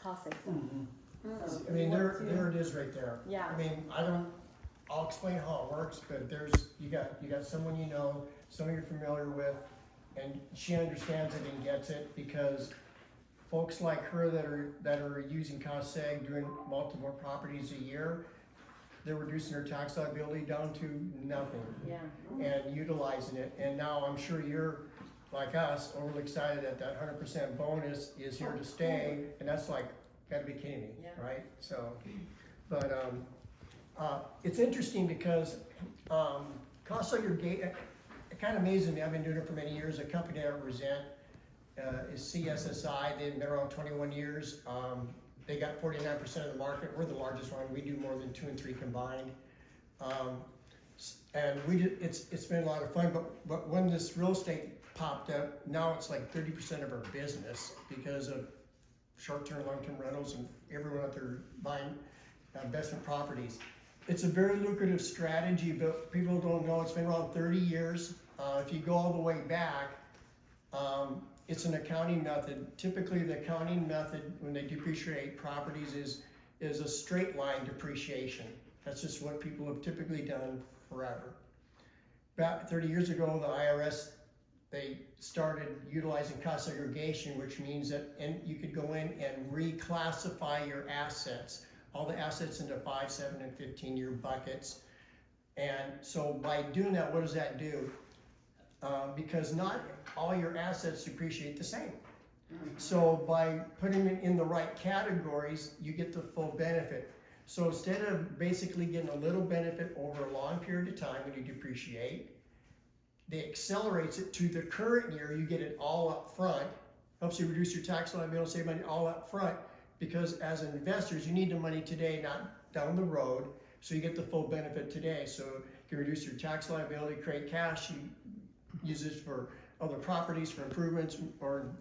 cost savings. I mean, there it is right there. Yeah. I mean, I'll explain how it works, but you got someone you know, someone you're familiar with, and she understands it and gets it, because folks like her that are using cost seg, doing multiple properties a year, they're reducing their tax liability down to nothing. Yeah. And utilizing it, and now I'm sure you're like us, overly excited that 100% bonus is here to stay, and that's like, gotta be kidding me, Yeah. right? So, but it's interesting because cost segregation, it kind of amazes me. I've been doing it for many years. A company I represent is CSSI. They've been around 21 years. They got 49% of the market. We're the largest one. We do more than 2 and 3 combined. And it's been a lot of fun, but when this real estate popped up, now it's like 30% of our business because of short-term, long-term rentals and everyone out there buying investment properties. It's a very lucrative strategy, but people don't know it's been around 30 years. If you go all the way back, it's an accounting method. Typically, the accounting method when they depreciate properties is a straight line depreciation. That's just what people have typically done forever. About 30 years ago, the IRS, they started utilizing cost segregation, which means that you could go in and reclassify your assets, all the assets into 5, 7, and 15-year buckets. And so by doing that, what does that do? Because not all your assets depreciate the same. So by putting it in the right categories, you get the full benefit. So instead of basically getting a little benefit over a long period of time when you depreciate, they accelerates it to the current year. You get it all up front, helps you reduce your tax liability, save money all up front, because as investors, you need the money today, not down the road, so you get the full benefit today. So you can reduce your tax liability, create cash, you use it for other properties, for improvements, or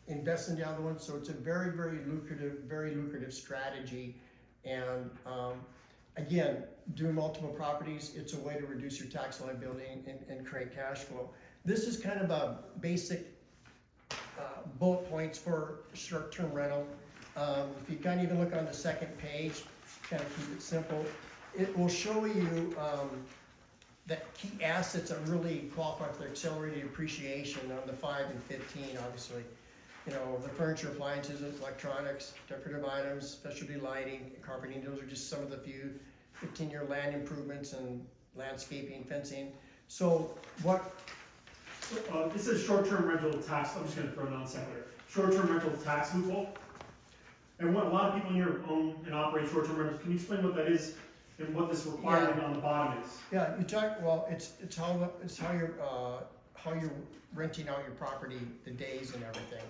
invest in the other one. So it's a very, very lucrative strategy. And again, doing multiple properties, it's a way to reduce your tax liability and create cash flow. This is kind of a basic bullet points for short-term rental. If you kind of even look on the second page, kind of keep it simple, it will show you that key assets that really qualify for accelerated depreciation on the 5 and 15, obviously. You know, the furniture, appliances, electronics, decorative items, specialty lighting, carpeting, those are just some of the few. 15-year land improvements and landscaping, fencing. So what? This is short-term rental tax. I'm just going to throw it on secular. Short-term rental tax loophole. And what a lot of people in here own and operate short-term rentals. Can you explain what that is and what this requirement on the bottom is? Yeah, you talk. Well, it's how you're renting out your property, the days and everything.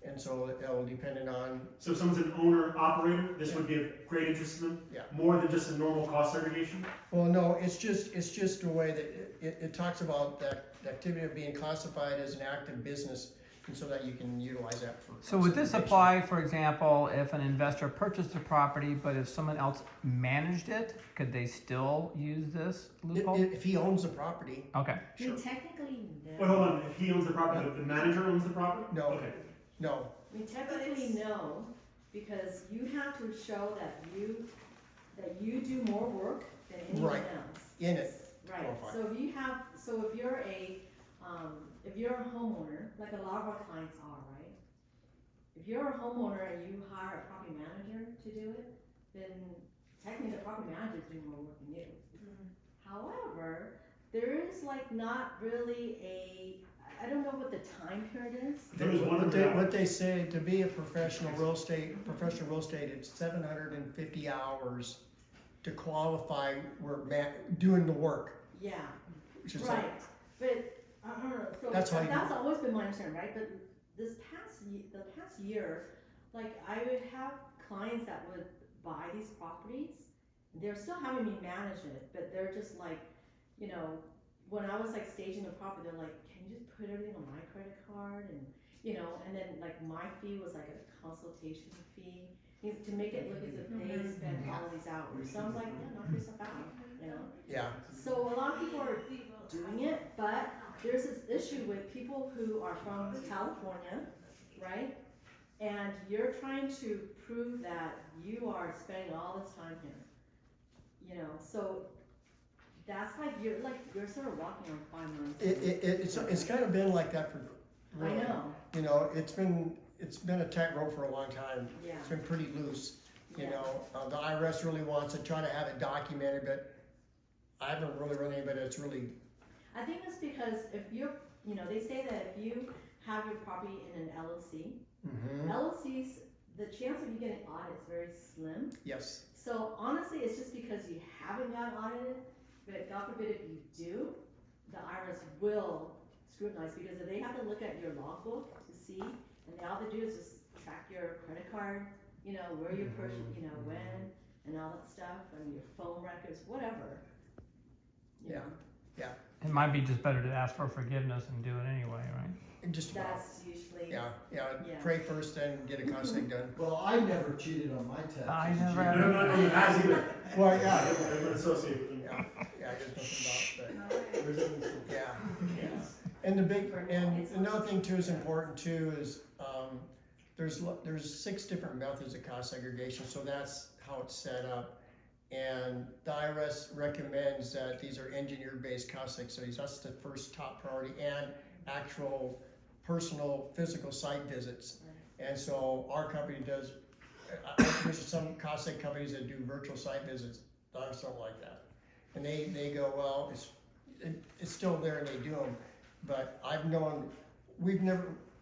And so it'll depend on. So if someone's an owner operator, this would be of great interest to them. Yeah. More than just a normal cost segregation. Well, no, it's just a way that it talks about the activity of being classified as an active business, and so that you can utilize that for. So would this apply, for example, if an investor purchased a property, but if someone else managed it, could they still use this loophole? If he owns the property. Okay. Sure. We technically no. Wait, hold on. If he owns the property, the manager owns the property? No. Okay. No. We technically no, because you have to show that you do more work than anyone Right. else. In it. Right. Qualify. So if you're a homeowner, like a lot of our clients are, right? If you're a homeowner and you hire a property manager to do it, then technically the property manager is doing more work than you. However, there is like not really I don't know what the time period is. There was one of the- What they say, to be a professional real estate, it's 750 hours to qualify. We're doing the work. Yeah, Which is right. But I don't know. So That's how you- that's always been my understanding, right? But the past year, like I would have clients that would buy these properties. They're still having me manage it, but they're just like, you know, when I was like staging the property, they're like, can you just put everything on my credit card? And, you know, and then like my fee was like a consultation fee to make it look as if they spent all these hours. So I was like, yeah, knock yourself out, you know? Yeah. So a lot of people are doing it, but there's this issue with people who are from California, right? And and you're trying to prove that you are spending all this time here. You know, so that's like you're sort of walking on fine lines. It's kind of been like that for, I know, you know, it's been a tightrope for a long time. yeah, It's been pretty loose, you Yeah. know. The IRS really wants to try to have it documented, but I haven't really run anybody that's really, I think it's because if you're, you know, they say that if you have your property in an LLC, LLCs, the chance of you getting audited is very slim. yes, So honestly, it's just because you haven't gotten audited, but God forbid if you do, the IRS will scrutinize, because if they have to look at your logbook to see, and all they do is just track your credit card, you know, where you purchased, you know, when, and all that stuff, and your phone records, whatever. You Yeah. know. It might be just better to ask for forgiveness and do it anyway, right? just about. That's usually, Yeah, yeah, Yeah. pray first, then get a consent done. Well, I never cheated on my taxes. I never No, have. no, no, it has either. Well, Yeah, yeah, it would associate with them. yeah, there's nothing about, There's- yeah, yeah. And the big, and another thing too is important too is, there's 6 different methods of cost segregation, so that's how it's set up. And the IRS recommends that these are engineer-based cost seg studies. That's the first top priority, and actual personal physical site visits. And so our company does, there's some cost seg companies that do virtual site visits. Ours don't like that. And they go, well, it's still there and they do them. But I've known,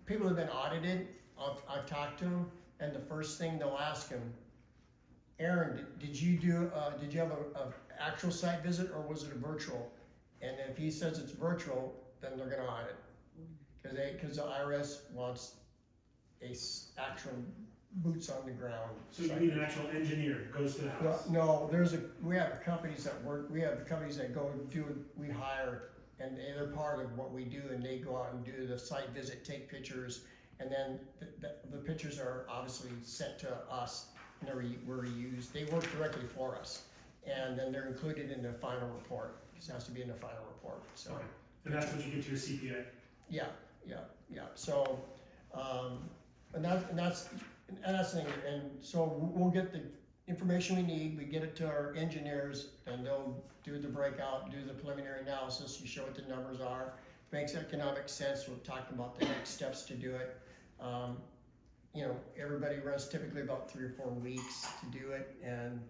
people have been audited, I've talked to them, and the first thing they'll ask them, Aaron, did you have a actual site visit, or was it a virtual? And if he says it's virtual, then they're gonna audit. Cause the IRS wants actual boots on the ground. So you need an actual engineer who goes to the Well, house. no, we have companies that go we hire, and they're part of what we do, and they go out and do the site visit, take pictures, and then the pictures are obviously sent to us, and we're reused. They work directly for us, and then they're included in the final report. It has to be in the final report, so. Okay. And that's what you give to your CPA. Yeah, so, and that's the thing, and so we'll get the information we need, we get it to our engineers, and they'll do the breakout, do the preliminary analysis, you show what the numbers are, makes economic sense, we're talking about the next steps to do it. You know, everybody runs typically about 3 or 4 weeks to do it, and,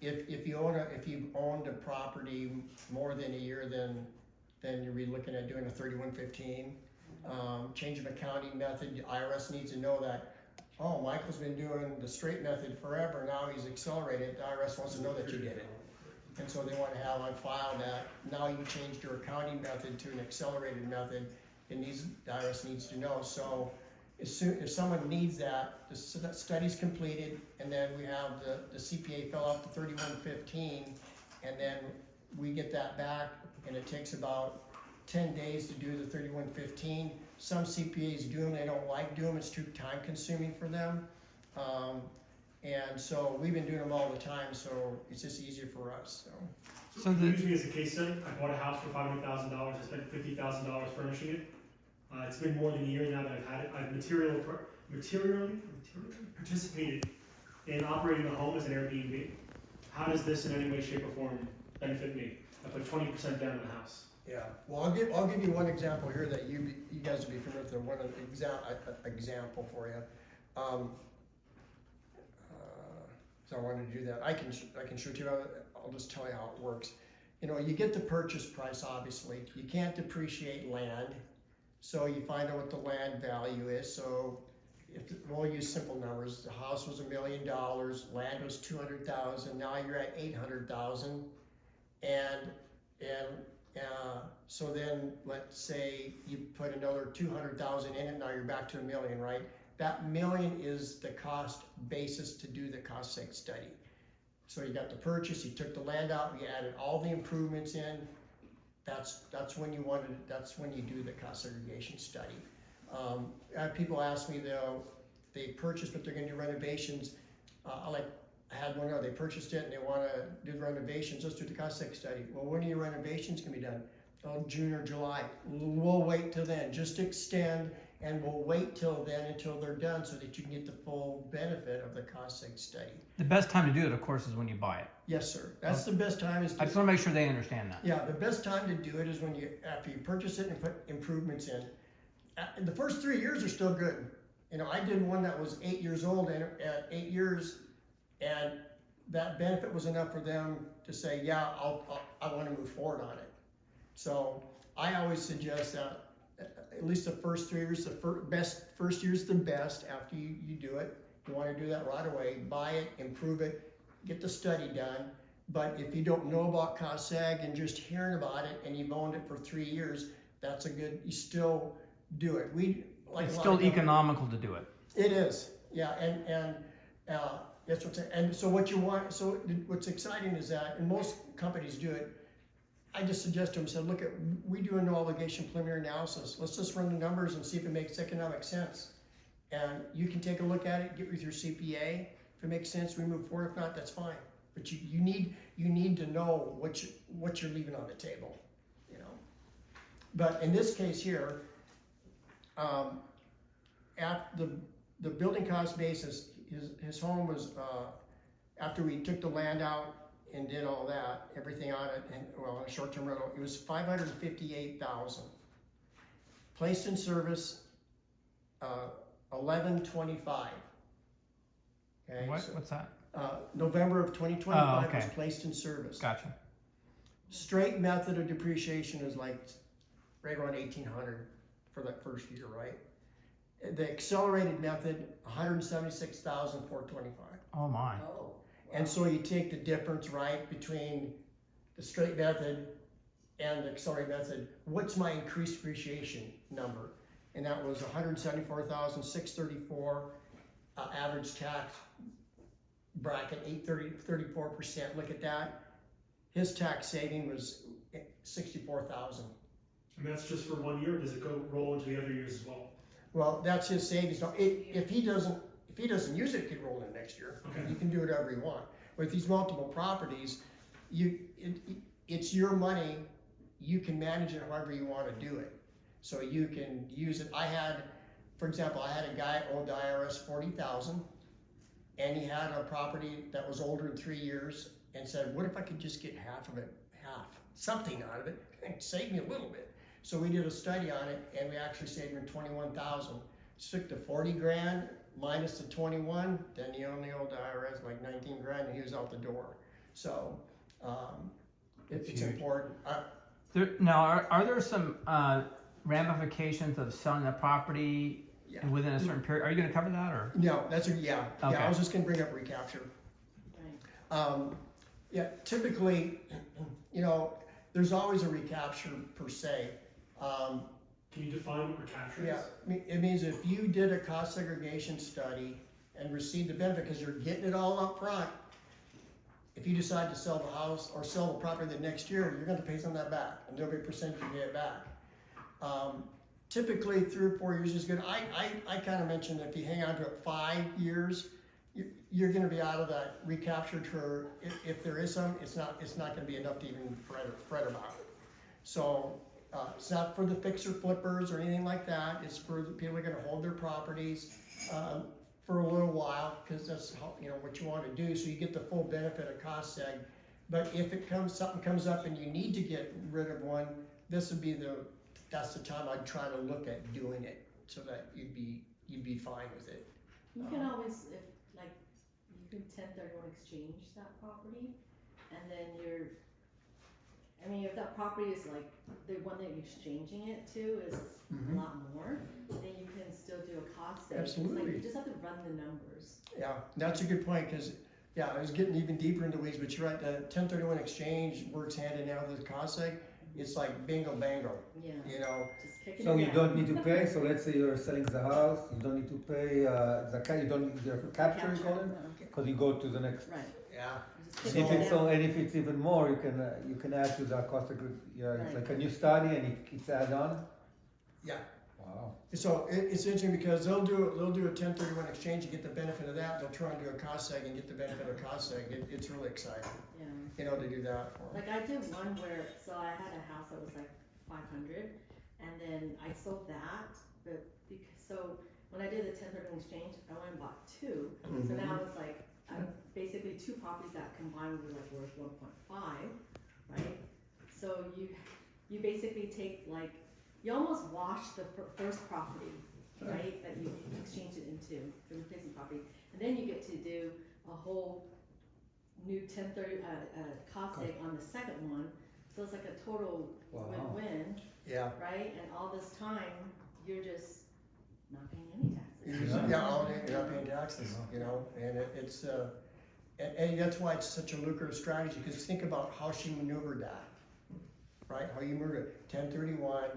if you've owned a property more than a year, then you'll be looking at doing a 3115. Change of accounting method, the IRS needs to know that, oh, Michael's been doing the straight method forever, now he's accelerated, the IRS wants to know that you did it. And so they want to have on file that now you changed your accounting method to an accelerated method, and the IRS needs to know. So if someone needs that, the study's completed, and then we have the CPA fill out the 3115, and then we get that back, and it takes about 10 days to do the 3115. Some CPAs do them, they don't like doing them, it's too time consuming for them. And so we've been doing them all the time, so it's just easier for us, so. So use me as a case study. I bought a house for $500,000. I spent $50,000 furnishing it. It's been more than a year now that I've had it. I've materially participated in operating the home as an Airbnb. How does this in any way, shape, or form benefit me? I put 20% down on the house. Yeah, well, I'll give you one example here that you guys will be familiar with, one example for you. So I wanted to do that. I can show it to you. I'll just tell you how it works. You know, you get the purchase price, obviously. You can't depreciate land, so you find out what the land value is. So we'll use simple numbers. The house was $1 million, land was 200,000. Now you're at 800,000, so then let's say you put another 200,000 in it. Now you're back to $1 million, right? That $1 million is the cost basis to do the cost seg study. So you got the purchase, you took the land out, you added all the improvements in. That's when you do the cost segregation study. I have people ask me though, they purchased but they're going to do renovations. I had one other, they purchased it and they want to do the renovations. Let's do the cost seg study. Well, when are your renovations going to be done? Oh, June or July. We'll wait till then. Just extend, and we'll wait till then until they're done so that you can get the full benefit of the cost seg study. The best time to do it, of course, is when you buy it. Yes, sir. That's the best time is I just wanna make sure they understand that. yeah, the best time to do it is when after you purchase it and put improvements in. The first 3 years are still good. You know, I did one that was 8 years old and at 8 years, and that benefit was enough for them to say, yeah, I want to move forward on it. So I always suggest that at least the first 3 years, first year's the best after you do it. You want to do that right away, buy it, improve it, get the study done. But if you don't know about cost seg and just hearing about it and you've owned it for 3 years, that's you still do it. It's still economical to do it. It is, yeah, and that's and so what you want, so what's exciting is that, and most companies do it, I just suggest to them, said, look, we do a no obligation preliminary analysis. Let's just run the numbers and see if it makes economic sense. And you can take a look at it, get with your CPA. If it makes sense, we move forward. If not, that's fine. But you need to know what you're leaving on the table, you know. But in this case here, at the building cost basis, his home was, after we took the land out and did all that, everything on it, and well, a short-term rental, it was $558,000. Placed in service, $1125. Okay, What's that? November of 2025 okay. was placed in service. Gotcha. Straight method of depreciation is like right around 1,800 for that first year, right? The accelerated method, 176,425. Oh my. Oh. And so you take the difference, right, between the straight method and the accelerated method. What's my increased depreciation number? And that was 174,634, average tax bracket 34%. Look at that. His tax saving was 64,000. And that's just for 1 year, or does it roll into the other years as well? Well, that's his savings. Now, if he doesn't use it, it could roll in next year. Okay. You can do whatever you want. With these multiple properties, it's your money. You can manage it however you want to do it. So you can use it. For example, I had a guy owed the IRS $40,000, and he had a property that was older than 3 years, and said, "What if I could just get something out of it, and save me a little bit?" So we did a study on it, and we actually saved him $21,000. Took the 40 grand minus the 21, then he only owed the IRS like 19 grand, and he was out the door. So it's huge. important. Now, are there some ramifications of selling the property Yeah. within a certain period? Are you going to cover that, or? No, yeah. Okay. I was just going to bring up recapture. Right. Yeah, typically, you know, there's always a recapture per se. Can you define what recapture Yeah, is? it means if you did a cost segregation study and received the benefit, because you're getting it all up front, if you decide to sell the house or sell the property the next year, you're gonna pay some of that back, and there'll be a percentage you get back. Typically, 3 or 4 years is good. I kind of mentioned that if you hang on to it 5 years, you're gonna be out of that recapture for, if there is some, it's not gonna be enough to even fret about it. So, it's not for the fixer flippers or anything like that. It's for the people who are gonna hold their properties, for a little while, because that's how, you know, what you want to do, so you get the full benefit of cost seg. But if something comes up and you need to get rid of one, that's the time I'd try to look at doing it, so that you'd be fine with it. You can always, you can 1031 exchange that property, and then if that property is like, the one that you're exchanging it to is a lot more, then you can still do a cost seg. It's like, Absolutely. you just have to run the numbers. Yeah, that's a good point, because, I was getting even deeper into weeds, but you're right, the 1031 exchange works hand in hand with the cost seg. It's like bingo bango, Yeah. you know. Just kicking So it you down. don't need to pay, so let's say you're selling the house, you don't need to pay zakat, you don't need the capture, you call it? Because you go to the next. Right. Yeah. You just And kick if it it's down. and if it's even more, you can add to the cost of goods. Yeah, it's Right. like a new study and it's add on. Yeah. Wow. So it's interesting, because they'll do a 1031 exchange and get the benefit of that. They'll try and do a cost seg and get the benefit of cost seg. It's really exciting, Yeah. you know, to do that for them. Like I did one where, so I had a house that was like 500, and then I sold that, but so when I did the 1031 exchange, I went and bought two. So now it's like, basically two properties that combined were like worth 1.5, right? So you basically take like, you almost wash the first property, right, that you exchange it into, the replacement property. And then you get to do a whole new 1030, cost save on the second one. So it's like a total Wow. win-win, Yeah. right? And all this time, you're just not paying any taxes. Yeah, all day, you're not paying taxes, you know, and it's, and that's why it's such a lucrative strategy, because think about how she maneuvered that, right? How you maneuvered it, 1031,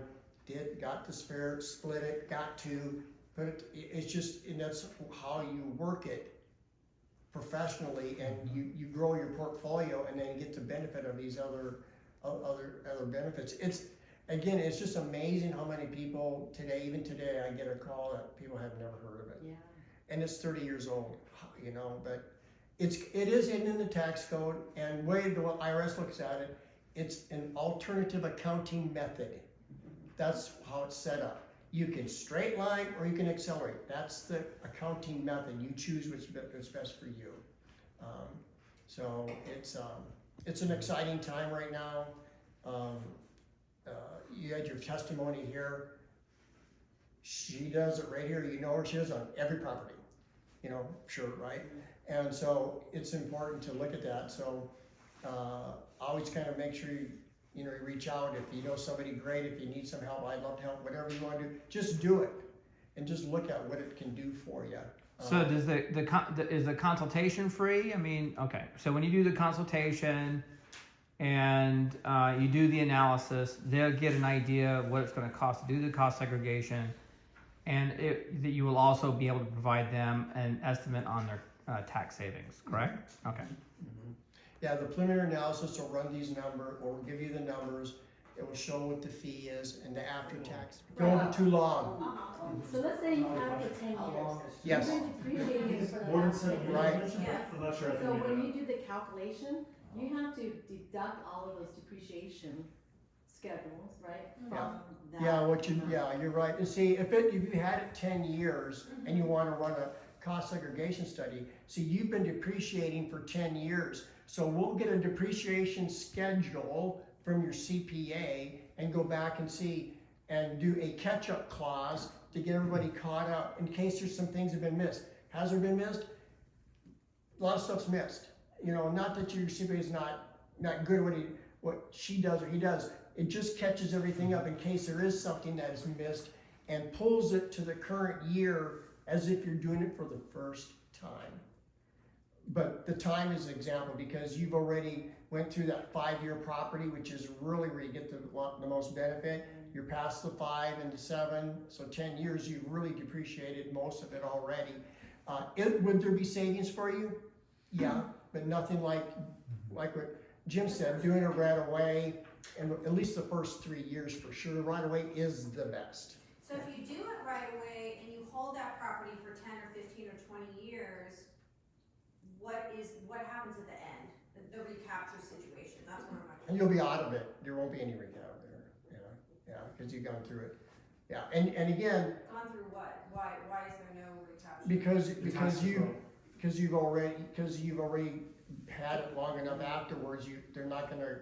got the spare, split it, got to, but it's just, and that's how you work it professionally, and you grow your portfolio, and then you get the benefit of these other benefits. Again, it's just amazing how many people today, even today, I get a call that people have never heard of it. Yeah. And it's 30 years old, you know, but it is in the tax code, and way the IRS looks at it, it's an alternative accounting method. That's how it's set up. You can straight line or you can accelerate. That's the accounting method. You choose what's best for you. So it's an exciting time right now. You had your testimony here. She does it right here. You know where she is on every property. You know, sure, right? And so it's important to look at that. So always kind of make sure you reach out if you know somebody great. If you need some help, I'd love to help. Whatever you want to do, just do it, and just look at what it can do for you. So does is the consultation free? I mean, okay. So when you do the consultation and you do the analysis, they'll get an idea of what it's going to cost to do the cost segregation, and that you will also be able to provide them an estimate on their tax savings. Correct? Okay. Yeah, the preliminary analysis will run these numbers, or give you the numbers. It will show what the fee is and the after tax. Don't go too long. So let's say you have it 10 years. Yes. You're depreciating it for the More than last 7 10 years. Right. I'm not sure I So can do when that. you do the calculation, you have to deduct all of those depreciation schedules, right? From that. Yeah, you're right. And see, if you had it 10 years and you want to run a cost segregation study, see, you've been depreciating for 10 years. So we'll get a depreciation schedule from your CPA and go back and see and do a catch-up clause to get everybody caught up in case there's some things that have been missed. Has there been missed? A lot of stuff's missed. You know, not that your CPA is not good at what she does or he does. It just catches everything up in case there is something that is missed and pulls it to the current year as if you're doing it for the first time. But the time is an example because you've already went through that 5-year property, which is really where you get the most benefit. You're past the 5 and the 7, so 10 years you've really depreciated most of it already. Would there be savings for you? Yeah, but nothing like what Jim said, doing it right away, and at least the first 3 years for sure. Right away is the best. So if you do it right away and you hold that property for 10 or 15 or 20 years, what happens at the end? The recapture situation, that's what I'm And you'll be out of it. There won't be any recount there. Yeah, because you've gone through it. Yeah, and again, gone through what? Why is there no recapture? because you've already had it long enough afterwards. They're not going to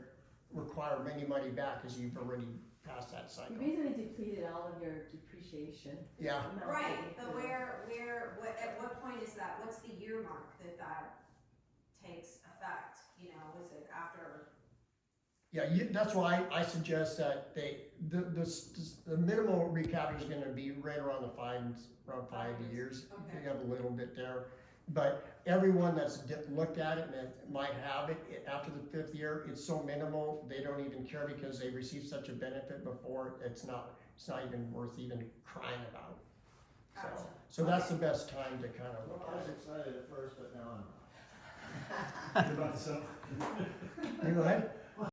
require any money back because you've already passed that cycle. You basically depleted all of your depreciation. Yeah. amount Right, that but you put in. at what point is that? What's the year mark that takes effect? You know, is it after? Yeah, that's why I suggest that the minimal recapture is going to be right around around 5 years. Okay. You have a little bit there, but everyone that's looked at it and might have it after the 5th year, it's so minimal they don't even care because they received such a benefit before. It's not even worth even crying about. Gotcha. So that's the best time to kind of look I was at it. excited at first, but now I'm not. You're about to sell. You go ahead.